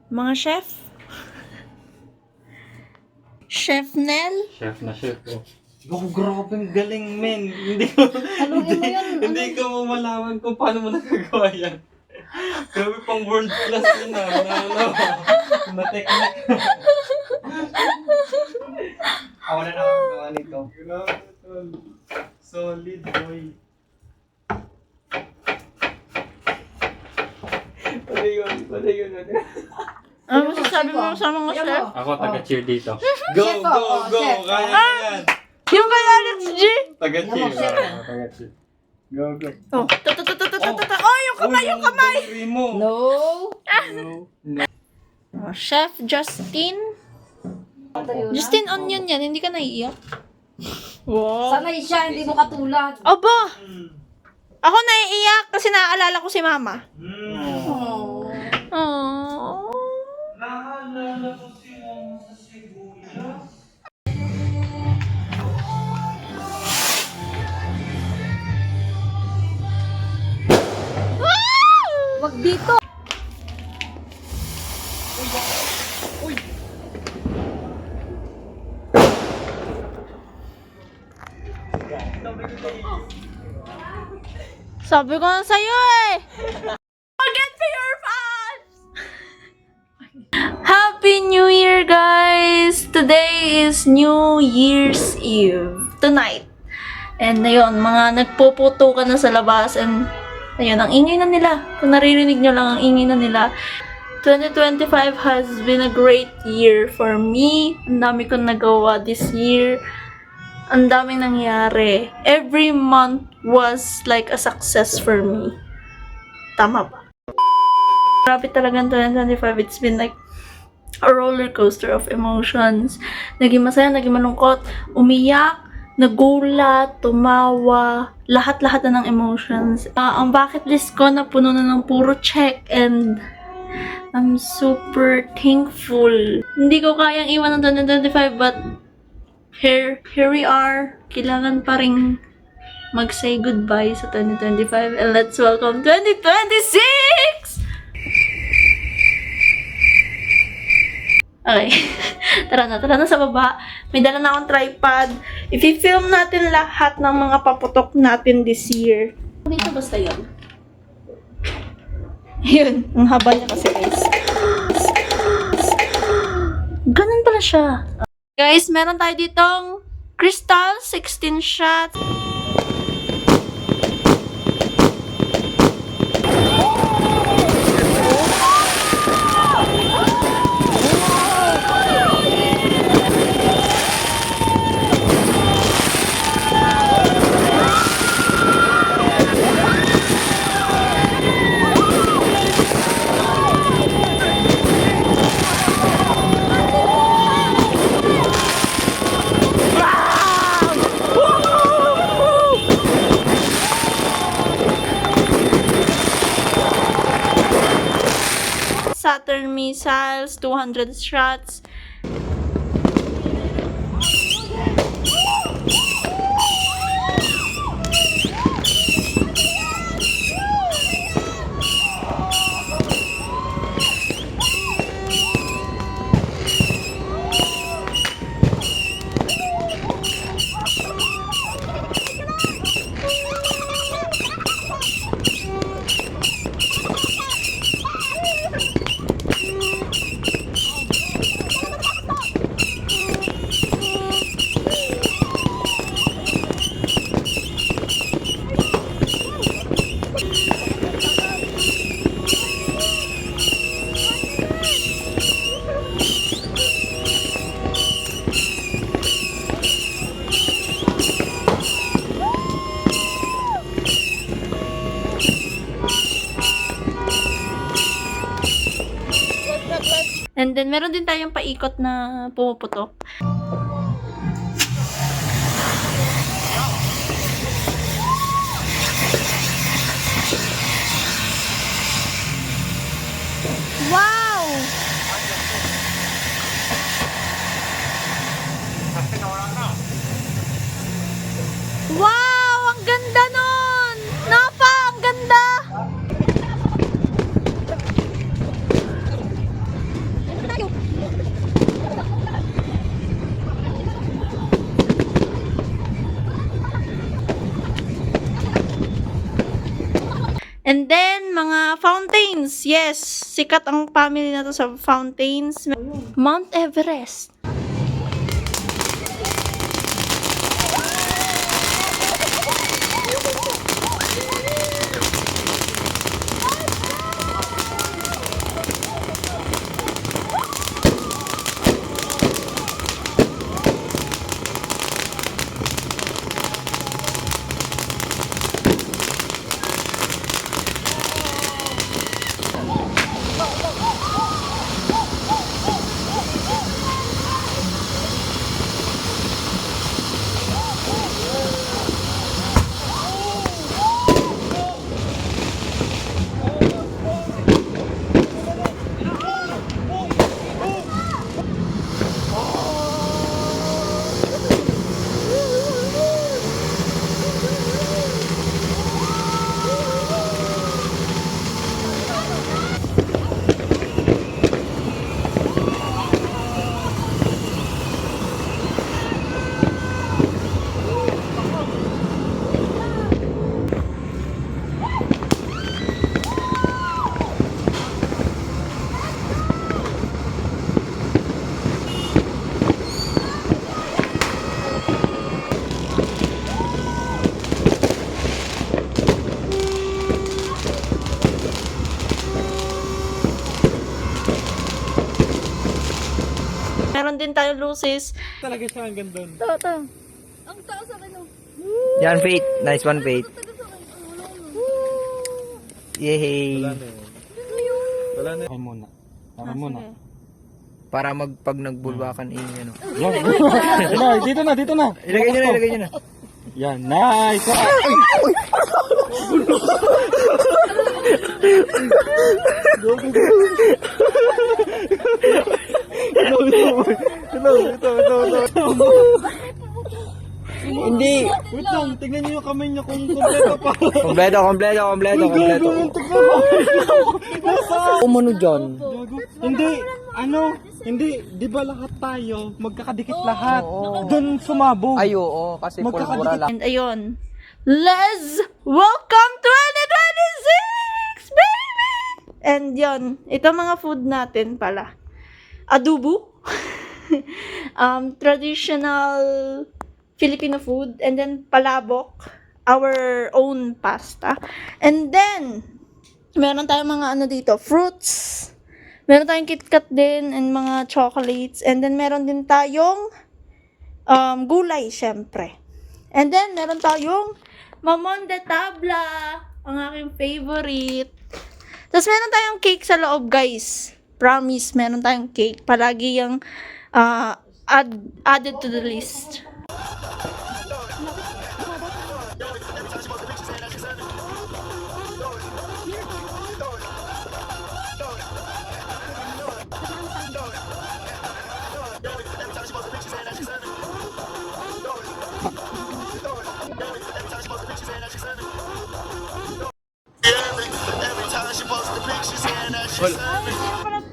Mga chef? Chef Nel? Chef na chef, oh. Oh, grabe, ang galing, men. Hindi ko, Haluin mo yun. hindi ko mamalaman kung paano mo nagagawa yan. Grabe pang world class yun, na technique. Ako na nakagawa nito. Grabe, tol. Solid, boy. Pwede yun. Ano masasabi mo sa mga chef? Ako, taga-cheer dito. Chef, oh, chef. Kaya na yan. Yung kay Alex G! Taga-cheer. Chef. Taga-cheer. Go. Oh, oh, yung kamay, yung kamay! No. Oh, Chef Justin. Justin Onion yan, hindi ka naiiyak. Wow. Sanay siya, hindi mo katulad. Aba! Ako naiiyak kasi naaalala ko si Mama. Oh. Oh. Naalala ko si Mama sa sibuyas. Wag dito. Sabi ko na sa'yo eh! Forget to your fans! Happy New Year, guys! Today is New Year's Eve. Tonight. And ayun, mga nagpuputo ka na sa labas and ayun, ang ingay na nila. Kung naririnig nyo lang, ang ingay na nila. 2025 has been a great year for me. Ang dami kong nagawa this year. Ang daming nangyari. Every month was like a success for me. Tama ba? Grabe talaga ang 2025. It's been like a roller coaster of emotions. Naging masaya, naging malungkot, umiyak, nagulat, tumawa, lahat-lahat na ng emotions. Ang bucket list ko na puno na ng puro check and I'm super thankful. Hindi ko kayang iwan ng 2025 but here we are. Kailangan pa rin mag-say goodbye sa 2025 and let's welcome 2026! Okay. Tara na sa baba. May dala na akong tripod. I-film natin lahat ng mga paputok natin this year. Dito basta yun. Yun. Ang haba niya kasi, guys. Ganun pala siya. Guys, meron tayo ditong Crystal 16 shots. Saturn missiles, 200 shots. And then, meron din tayong paikot na pumuputok. Wow! Wow! Ang ganda nun! Napa! Ang ganda! And then, mga fountains. Yes, sikat ang family na to sa fountains. Mount Everest. Meron din tayo lucis. Talaga siya hanggang doon. Ito. Ang taas sa akin. Yan, Faith. Nice one, Faith. Yay! Wala na. Okay muna. Para muna. Para pag nagbulwakan ano. Yan. Dito na. Ilagay nyo na. Yan. Nice. Hindi! Wait lang. Tignan niyo yung kamay niya kung kompleto pa. Kompleto. Umano dyan. Hindi, di ba lahat tayo magkakadikit lahat? Doon sumabog. Ay, oo. Kasi pulpura lang. And ayun. Let's welcome 2026, baby! And yon, ito mga food natin pala. Adobo. Traditional Filipino food. And then palabok. Our own pasta. And then, meron tayong mga dito, fruits. Meron tayong KitKat din and mga chocolates. And then, meron din tayong gulay, syempre. And then, meron tayong Mamon de Tabla, ang aking favorite. Tapos, meron tayong cake sa loob, guys. Promise, meron tayong cake. Palagi yung added to the list.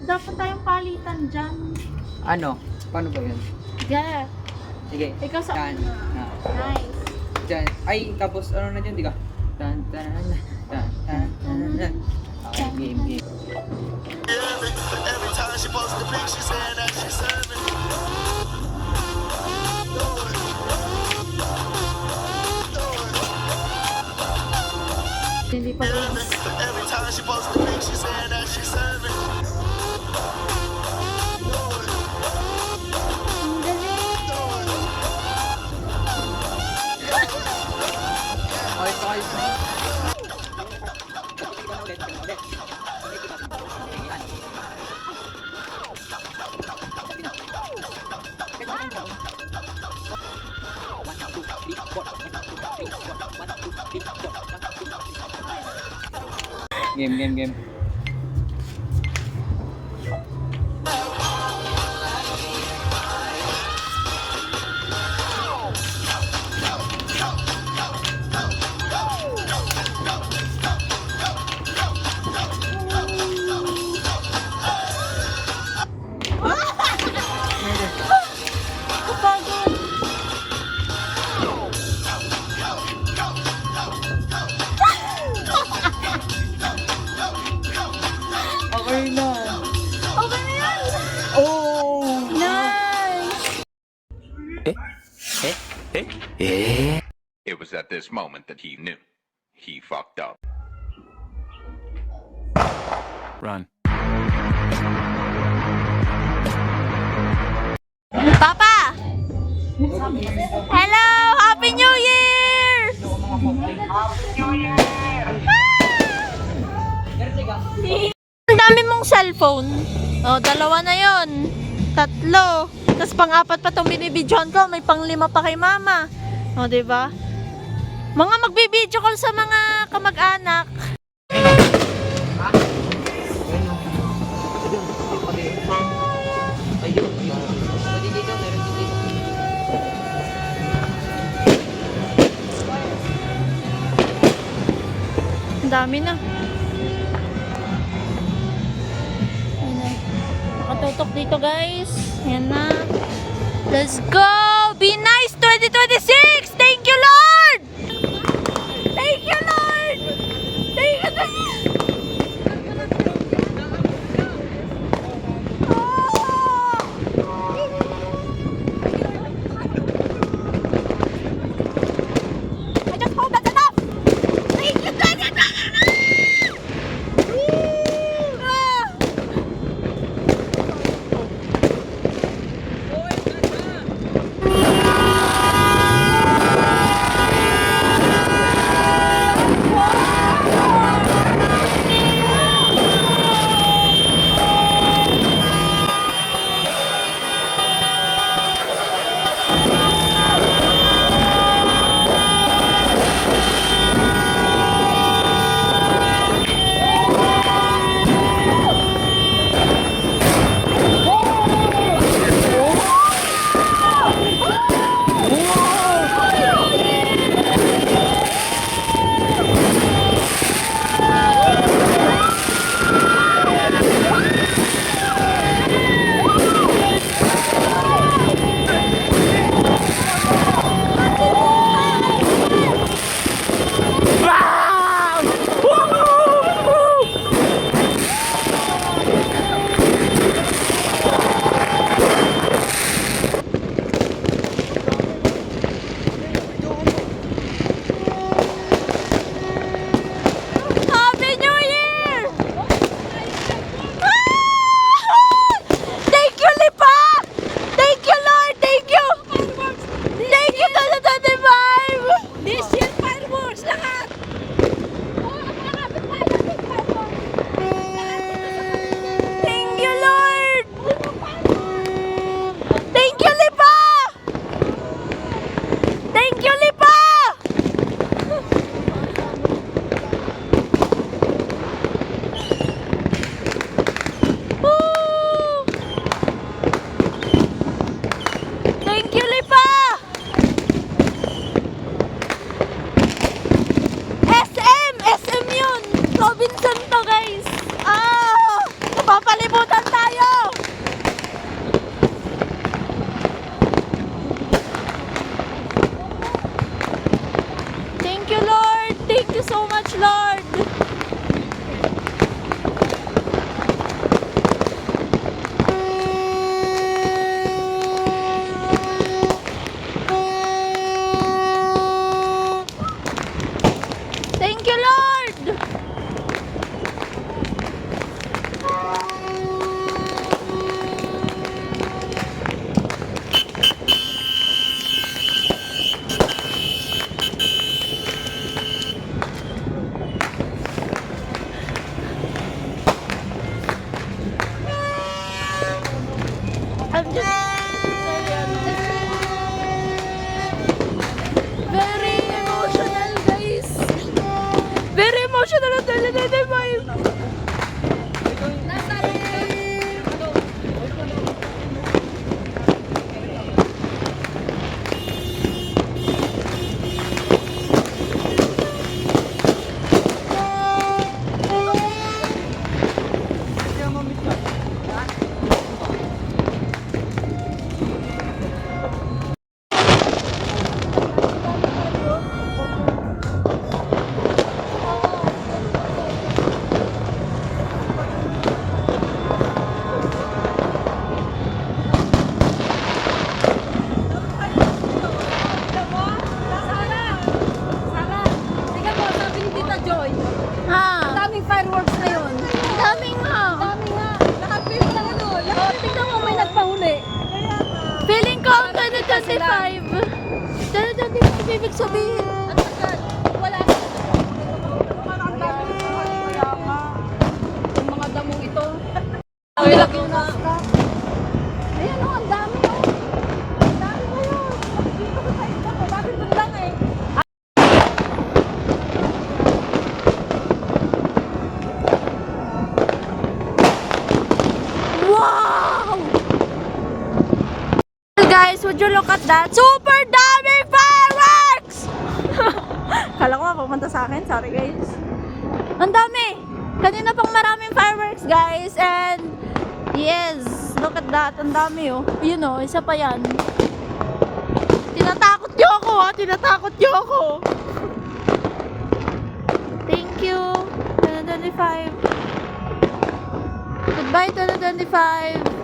Dapat tayong palitan dyan. Ano? Paano ba yun? Yeah. Sige. Ikaw sa Yan. Nice. Diyan. Ay, tapos ano na dyan, di ka? Tan. Okay, game. Every time she posts the pic, she saying that she's serving. Hindi pa rin. Every time she posts the pic, she saying that she's serving. Ang galing. Game. Kapagod. was at this moment that he knew. He fucked up. Run. Papa! Hello! Happy New Year! Ang dami mong cellphone. Oh, 2 na yon. 3. Tapos pang-4 pa itong binibidyohan ko. May pang-5 pa kay mama. O, diba? Mga magbibidyo call sa mga kamag-anak. Ayun. Pwede dito, meron dito. Ang dami na. Ayan na. Nakatutok dito, guys. Ayan na. Let's go! Be nice 2026! Thank you, Lord! Thank you, Lord! Thank you, Lord! I just hope that's enough! Thank you, 2026! Ah! Happy New Year! Ah! Thank you, Lipa! Thank you, Lord! Thank you! Thank you, 2025! This year, fireworks! Lahat! Thank you, Lord! Thank you, Lipa! Thank you, Lipa! Woo! Thank you, Lipa! SM yun! Robinson to, guys! Ah! Napapalibutan tayo! Thank you, Lord! Thank you so much, Lord! Thank you, Lord! I'm just very emotional, guys. Very emotional ang 2025. Ha? Daming fireworks na yun. Dami nga. Dami nga. Lahat ng ano. Lahat tingnan mo may nagpahuli. Feeling ko ang 2025. 2025 ibig sabihin. Ang tagal. Wala na. Ang dami. Kaya nga. Yung mga damong ito. Ang laki na. Ayan o, ang dami o. Ang dami mo yun. Dito ko sa ito. Bakit doon lang eh? Wow! Guys, would you look at that? Super dami fireworks! Kala ko nga pumunta sa akin. Sorry guys. Ang dami! Kanina pang maraming fireworks guys. And yes, look at that. Ang dami oh. Yun oh, isa pa yan. Tinatakot niyo ako ha. Tinatakot niyo ako. Thank you. 2025. Goodbye 2025.